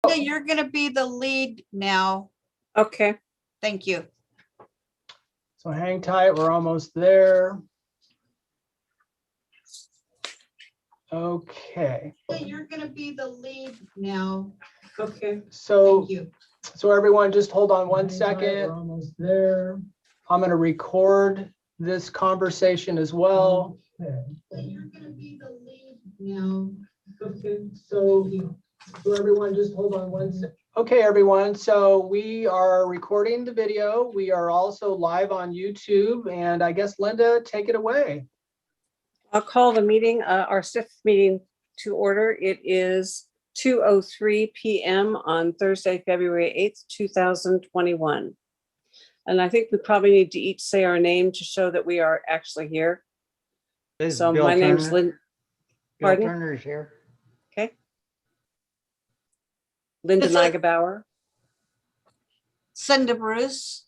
Linda, you're going to be the lead now. Okay. Thank you. So hang tight, we're almost there. Okay. You're going to be the lead now. Okay. So, Thank you. so everyone just hold on one Hang tight, second. we're almost there. I'm going to record this conversation as well. Okay. You're going to be the lead now. Okay, so everyone just hold on one second. Okay, everyone, so we are recording the video. We are also live on YouTube, and I guess Linda, take it away. I'll call the meeting, our STIF meeting to order. It is 2:03 p.m. on Thursday, February 8th, 2021. And I think we probably need to each say our name to show that we are actually here. This is So Bill my name's Turner. Lynn. Bill Pardon? Turner's here. Okay. Linda This is- Nigebauer. Cinda Bruce.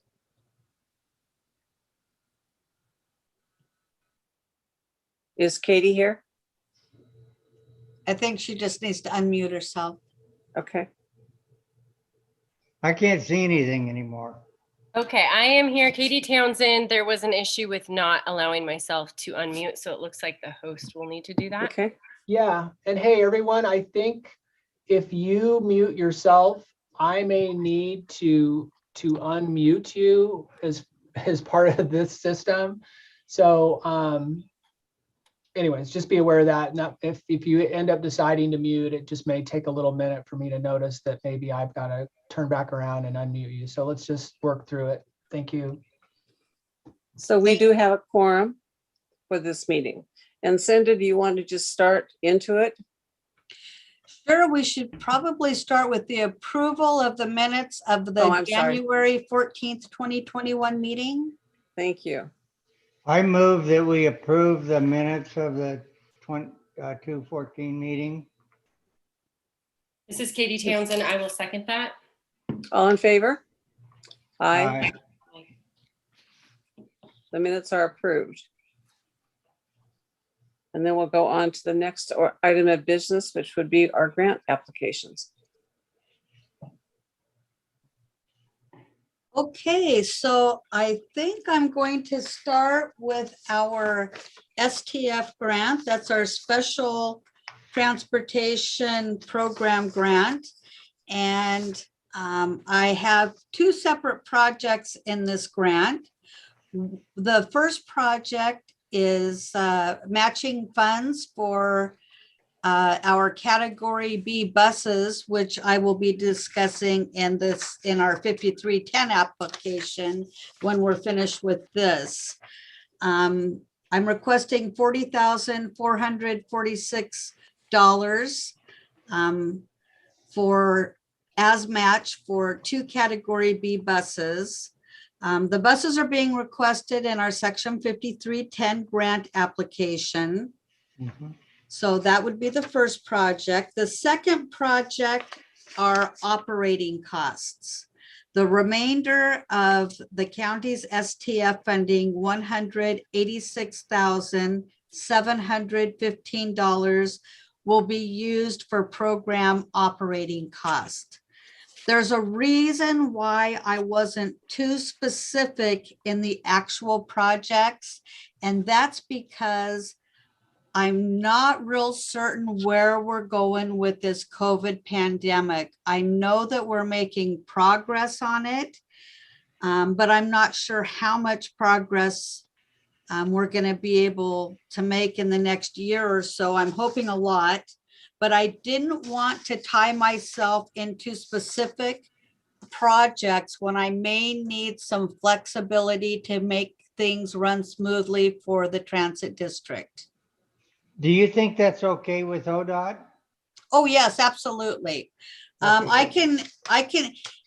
Is Katie here? I think she just needs to unmute herself. Okay. I can't see anything anymore. Okay, I am here, Katie Townsend. There was an issue with not allowing myself to unmute, so it looks like the host will need to do that. Okay. Yeah, and hey, everyone, I think if you mute yourself, I may need to unmute you as part of this system. So anyways, just be aware of that. Now, if you end up deciding to mute, it just may take a little minute for me to notice that maybe I've got to turn back around and unmute you. So let's just work through it. Thank you. So we do have a quorum for this meeting. And Cinda, do you want to just start into it? Sure, we should probably start with the approval of the minutes of the Oh, I'm sorry. January 14th, 2021 meeting. Thank you. I move that we approve the minutes of the 2/14 meeting. This is Katie Townsend. I will second that. All in favor? Aye. Aye. The minutes are approved. And then we'll go on to the next item of business, which would be our grant applications. Okay, so I think I'm going to start with our STF grant. That's our Special Transportation Program grant. And I have two separate projects in this grant. The first project is matching funds for our Category B buses, which I will be discussing in our 5310 application when we're finished with this. I'm requesting $40,446 for as match for two Category B buses. The buses are being requested in our Section 5310 grant application. Mhm. So that would be the first project. The second project are operating costs. The remainder of the county's STF funding, $186,715, will be used for program operating cost. There's a reason why I wasn't too specific in the actual projects, and that's because I'm not real certain where we're going with this COVID pandemic. I know that we're making progress on it, but I'm not sure how much progress we're going to be able to make in the next year or so. I'm hoping a lot, but I didn't want to tie myself into specific projects when I may need some flexibility to make things run smoothly for the transit district. Do you think that's okay with ODOT? Oh, yes, absolutely. I can,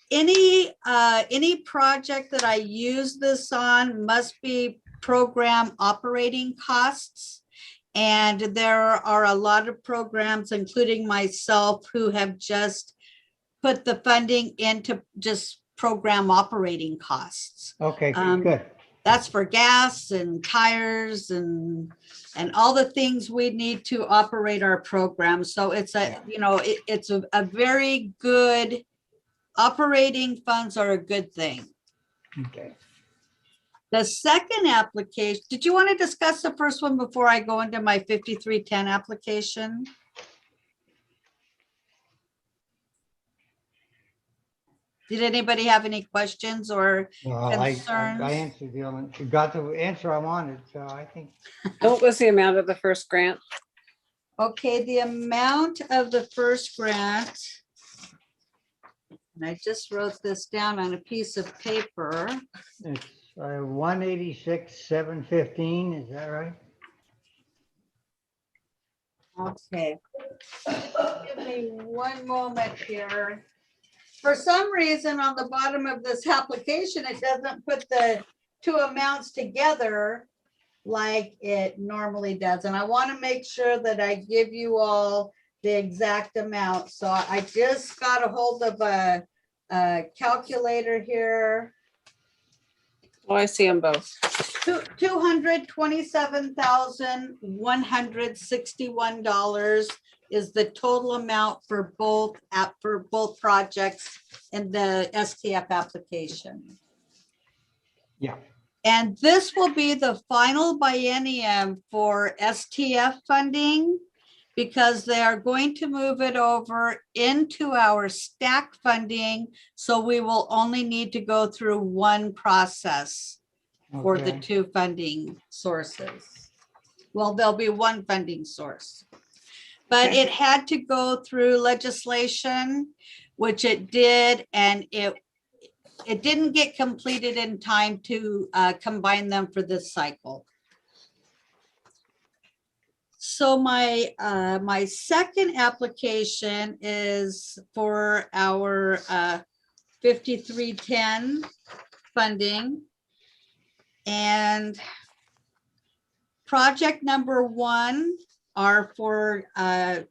any project that I use this on must be program operating costs. And there are a lot of programs, including myself, who have just put the funding into just program operating costs. Okay, good. That's for gas and tires and all the things we need to operate our program. So it's a, you know, it's a very good, operating funds are a good thing. Okay. The second application, did you want to discuss the first one before I go into my 5310 application? Did anybody have any questions or Well, concerns? I answered the only, you got the answer I wanted, so I think. What was the amount of the first grant? Okay, the amount of the first grant, and I just wrote this down on a piece of paper. It's 186,715, is that right? Okay. Give me one moment here. For some reason, on the bottom of this application, it doesn't put the two amounts together like it normally does. And I want to make sure that I give you all the exact amount. So I just got a hold of a calculator here. Oh, I see them both. $227,161 is the total amount for both projects in the STF application. Yeah. And this will be the final biennium for STF funding because they are going to move it over into our stack funding. So we will only need to go through one process for the Okay. two funding sources. Well, there'll be one funding source. But Okay. it had to go through legislation, which it did, and it didn't get completed in time to combine them for this cycle. So my my second application is for our 5310 funding. And project number one are for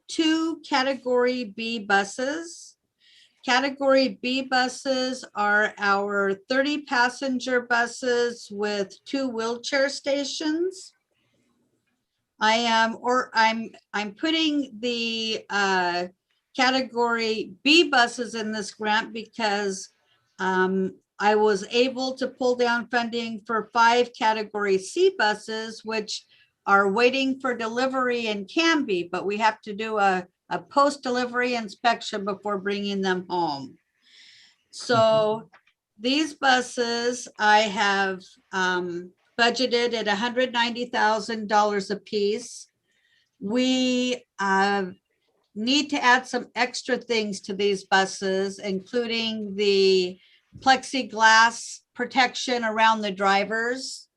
2 category B buses. Category B buses are our 30 passenger buses with 2 wheelchair stations. I'm putting the category B buses in this grant because I was able to pull down funding for 5 category C buses, which are waiting for delivery and can be, but we have to do a post-delivery inspection before bringing them home. So these buses I have budgeted at $190,000 a piece. We need to add some extra things to these buses, including the plexiglass protection around the drivers.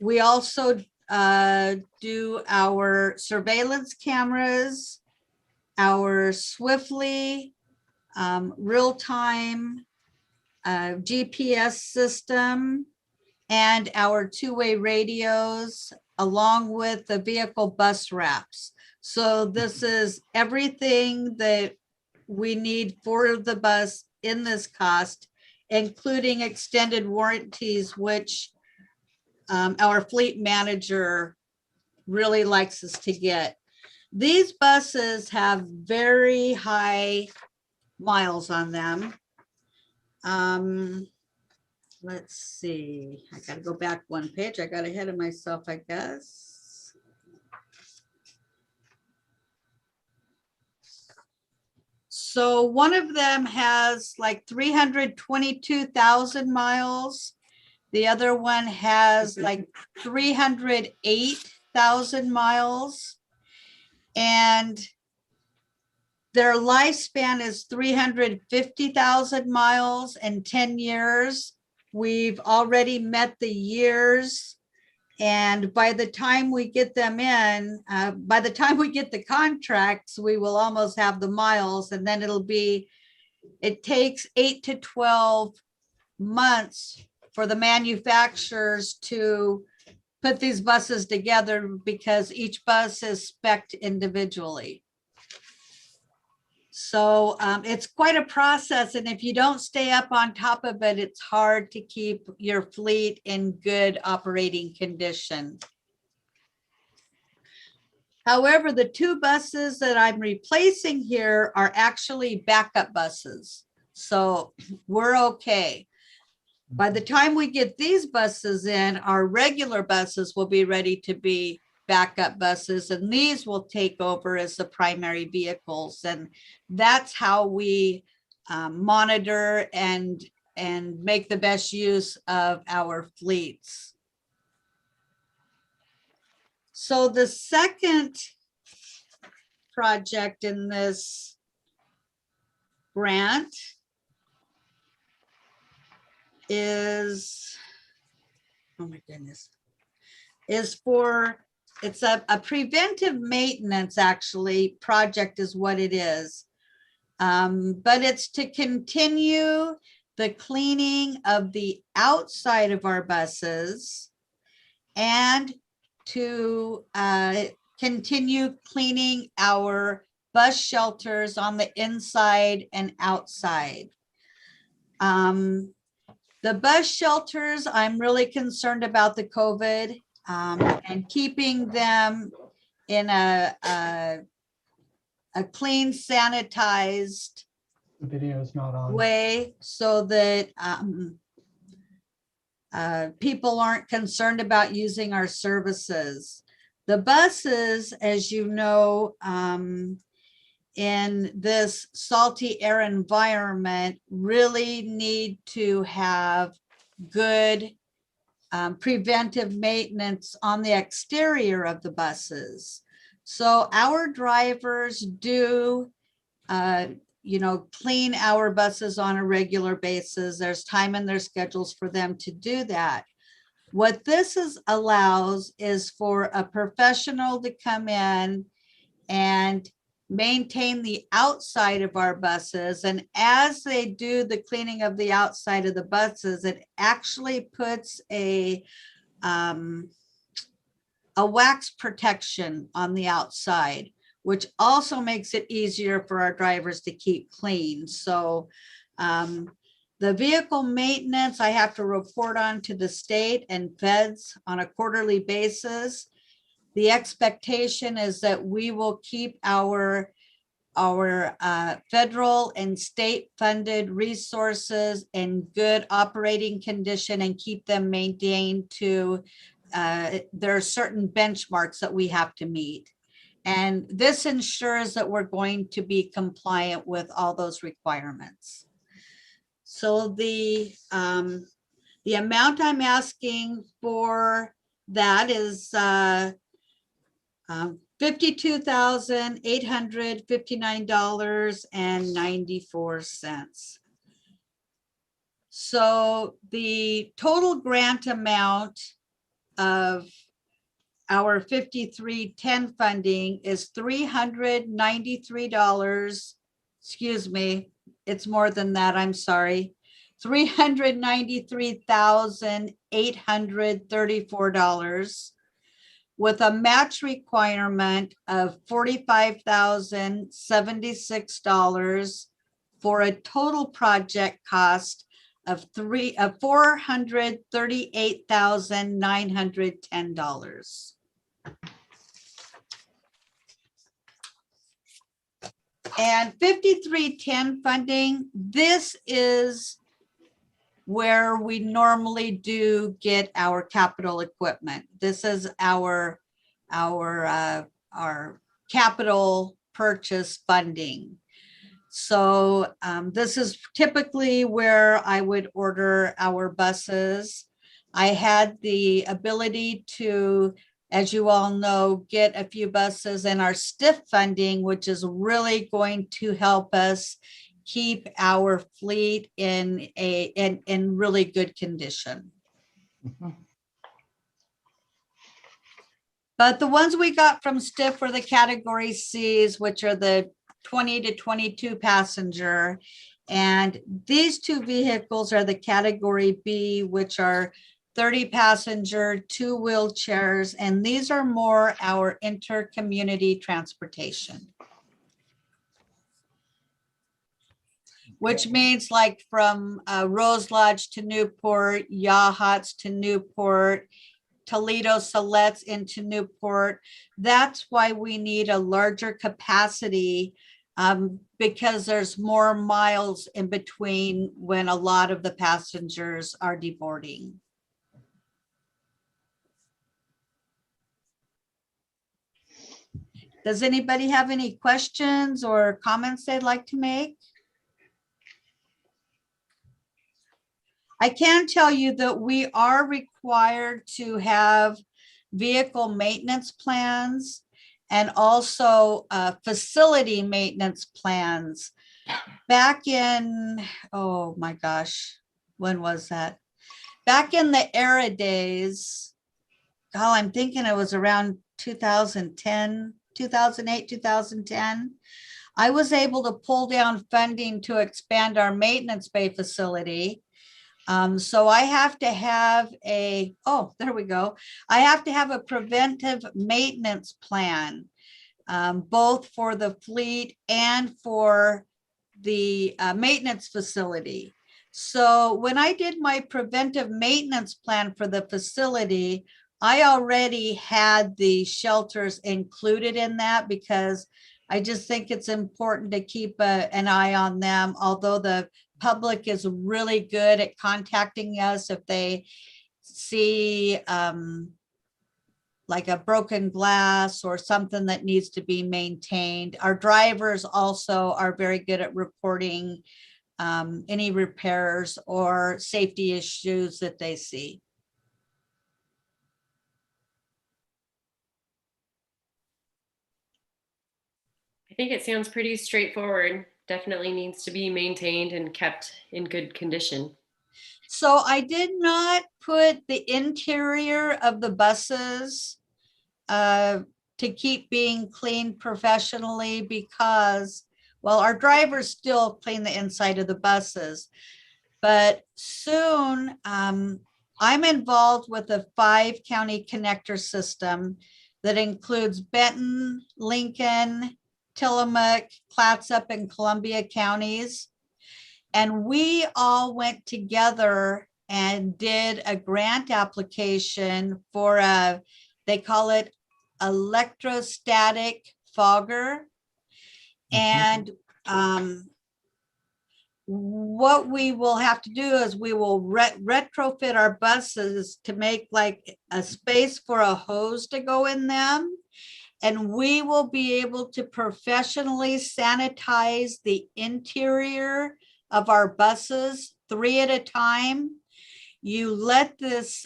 We also do our surveillance cameras, our Swiftly real-time GPS system, and our 2-way radios, along with the vehicle bus wraps. So this is everything that we need for the bus in this cost, including extended warranties, which our fleet manager really likes us to get. These buses have very high miles on them. Let's see, I gotta go back one page. I got ahead of myself, I guess. So one of them has like 322,000 miles. The other one has like 308,000 miles. And their lifespan is 350,000 miles in 10 years. We've already met the years. And by the time we get them in, by the time we get the contracts, we will almost have the miles. And then it takes 8 to 12 months for the manufacturers to put these buses together because each bus is spec'd individually. So it's quite a process. And if you don't stay up on top of it, it's hard to keep your fleet in good operating condition. However, the 2 buses that I'm replacing here are actually backup buses. So we're okay. By the time we get these buses in, our regular buses will be ready to be backup buses, and these will take over as the primary vehicles. And that's how we monitor and make the best use of our fleets. So the second project in this grant is, oh my goodness, is for, it's a preventive maintenance actually project is what it is. But it's to continue the cleaning of the outside of our buses and to continue cleaning our bus shelters on the inside and outside. The bus shelters, I'm really concerned about the COVID and keeping them in a clean, sanitized The video is not on. way so that people aren't concerned about using our services. The buses, as you know, in this salty air environment really need to have good preventive maintenance on the exterior of the buses. So our drivers do, clean our buses on a regular basis. There's time in their schedules for them to do that. What this allows is for a professional to come in and maintain the outside of our buses. And as they do the cleaning of the outside of the buses, it actually puts a wax protection on the outside, which also makes it easier for our drivers to keep clean. So the vehicle maintenance, I have to report on to the state and feds on a quarterly basis. The expectation is that we will keep our federal and state funded resources in good operating condition and keep them maintained to, there are certain benchmarks that we have to meet. And this ensures that we're going to be compliant with all those requirements. So the amount I'm asking for that is $52,859.94. So the total grant amount of our 5310 funding is $393. Excuse me, it's more than that, I'm sorry. $393,834 with a match requirement of $45,076 for a total project cost of $438,910. And 5310 funding, this is where we normally do get our capital equipment. This is our capital purchase funding. So this is typically where I would order our buses. I had the ability to, as you all know, get a few buses in our STIF funding, which is really going to help us keep our fleet in really good condition. But the ones we got from STIF were the category C's, which are the 20 to 22 passenger. And these 2 vehicles are the category B, which are 30 passenger, 2 wheelchairs. And these are more our inter-community transportation. which means like from Rose Lodge to Newport, Yachats to Newport, Toledo Siletz into Newport. That's why we need a larger capacity, because there's more miles in between when a lot of the passengers are deboarding. Does anybody have any questions or comments they'd like to make? I can tell you that we are required to have vehicle maintenance plans and also facility maintenance plans. Back in, oh my gosh, when was that? Back in the era days, oh, I'm thinking it was around 2010, 2008, 2010. I was able to pull down funding to expand our maintenance bay facility. So I have to have there we go. I have to have a preventive maintenance plan, both for the fleet and for the maintenance facility. So when I did my preventive maintenance plan for the facility, I already had the shelters included in that because I just think it's important to keep an eye on them, although the public is really good at contacting us if they see like a broken glass or something that needs to be maintained. Our drivers also are very good at reporting any repairs or safety issues that they see. I think it sounds pretty straightforward. Definitely needs to be maintained and kept in good condition. So I did not put the interior of the buses to keep being cleaned professionally because, well, our drivers still clean the inside of the buses. But soon, I'm involved with a 5-county connector system that includes Benton, Lincoln, Tillamook, Clatsop, and Columbia counties. And we all went together and did a grant application for they call it electrostatic fogger. And what we will have to do is we will retrofit our buses to make like a space for a hose to go in them. And we will be able to professionally sanitize the interior of our buses 3 at a time. You let this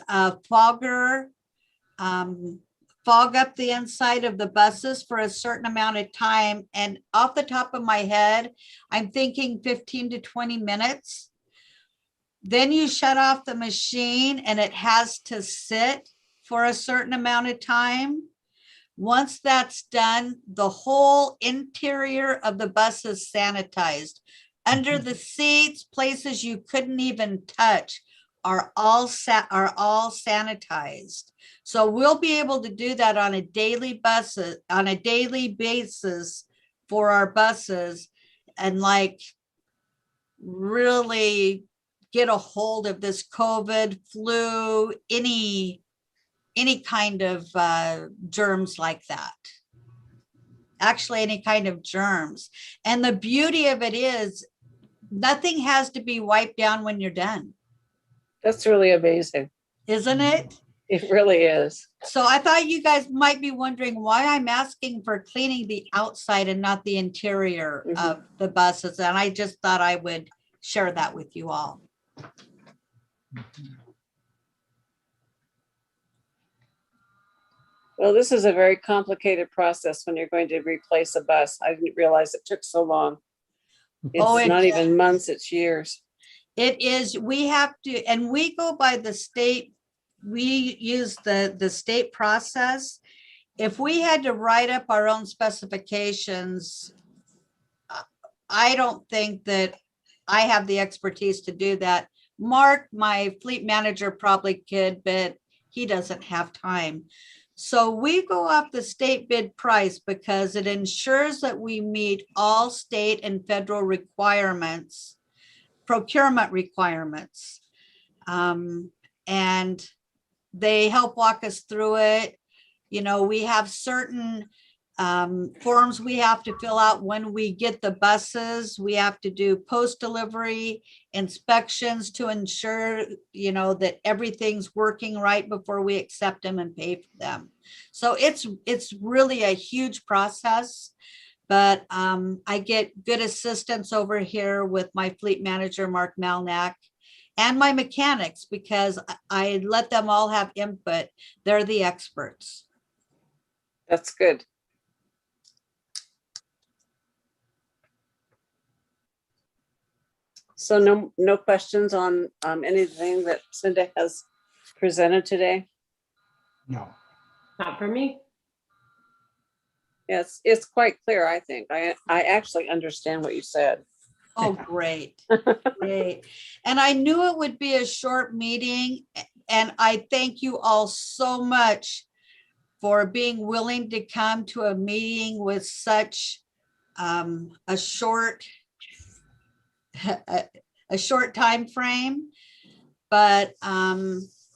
fogger fog up the inside of the buses for a certain amount of time. And off the top of my head, I'm thinking 15 to 20 minutes. Then you shut off the machine and it has to sit for a certain amount of time. Once that's done, the whole interior of the bus is sanitized. Under the seats, places you couldn't even touch are all sanitized. So we'll be able to do that on a daily basis for our buses and like really get a hold of this COVID, flu, any kind of germs like that. Actually, any kind of germs. And the beauty of it is nothing has to be wiped down when you're done. That's really amazing. Isn't it? It really is. So I thought you guys might be wondering why I'm asking for cleaning the outside and not the interior of the buses. And I just thought I would share that with you all. Well, this is a very complicated process when you're going to replace a bus. I didn't realize it took so long. It's not even months, it's years. It is, we have to, and we go by the state, we use the state process. If we had to write up our own specifications, I don't think that I have the expertise to do that. Mark, my fleet manager, probably could, but he doesn't have time. So we go off the state bid price because it ensures that we meet all state and federal requirements procurement requirements. And they help walk us through it. You know, we have certain forms we have to fill out when we get the buses. We have to do post-delivery inspections to ensure, you know, that everything's working right before we accept them and pay for them. So it's really a huge process, but I get good assistance over here with my fleet manager, Mark Malnack, and my mechanics, because I let them all have input. They're the experts. That's good. So no questions on anything that Cinda has presented today? No. Not for me. Yes, it's quite clear, I think. I actually understand what you said. Oh, great, great. And I knew it would be a short meeting, and I thank you all so much for being willing to come to a meeting with such a short a short time frame. But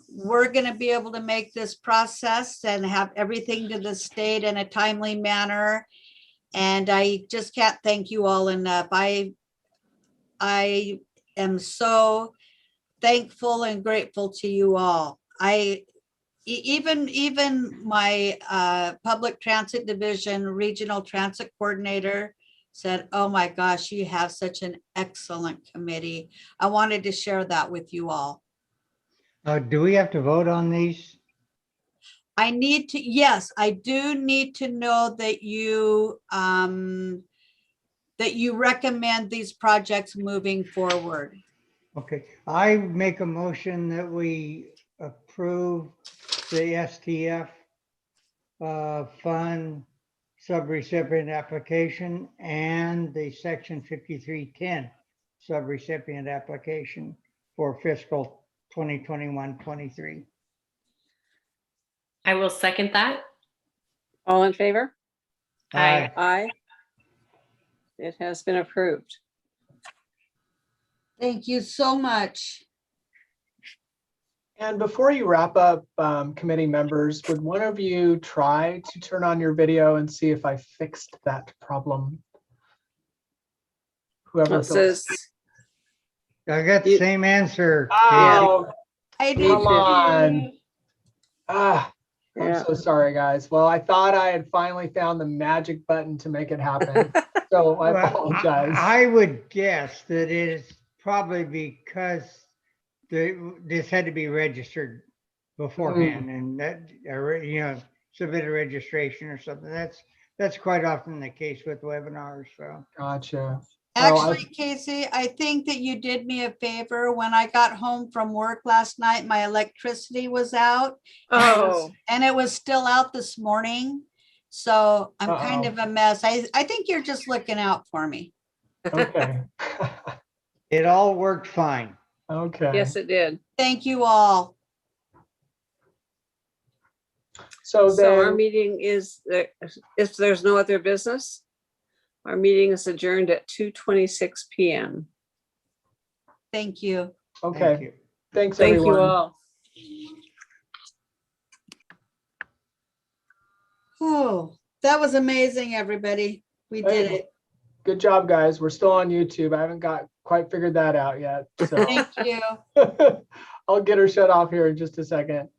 we're going to be able to make this process and have everything to the state in a timely manner. And I just can't thank you all enough. I am so thankful and grateful to you all. Even my public transit division regional transit coordinator said, oh my gosh, you have such an excellent committee. I wanted to share that with you all. Do we have to vote on these? I need to, yes, I do need to know that you recommend these projects moving forward. Okay, I make a motion that we approve the STF fund subrecipient application and the section 5310 subrecipient application for fiscal 2021-23. I will second that. All in favor? Aye. Aye. It has been approved. Thank you so much. And before you wrap up, committee members, would one of you try to turn on your video and see if I fixed that problem? Whoever It says, I got the same answer. Oh, I come did. on. I'm yeah. so sorry, guys. Well, I thought I had finally found the magic button to make it happen. So I Well, apologize. I would guess that it is probably because this had to be registered beforehand and that, you know, submit a registration or something. That's quite often the case with webinars, so. Gotcha. Actually, Casey, I think that you did me a favor. When I got home from work last night, my electricity was out. Oh, And it was still out this morning. So I'm kind Uh-oh. of a mess. I think you're just looking out for me. Okay. It all worked fine. Okay. yes, it did. Thank you all. So So our then, meeting is, if there's no other business, our meeting is adjourned at 2:26 p.m. Thank you. Thank okay. you. Thanks, Thank everyone. you all. Oh, that was amazing, everybody. We did Hey, it. Good job, guys. We're still on YouTube. I haven't quite figured that out yet. So Thank you. I'll get her shut off here in just a second.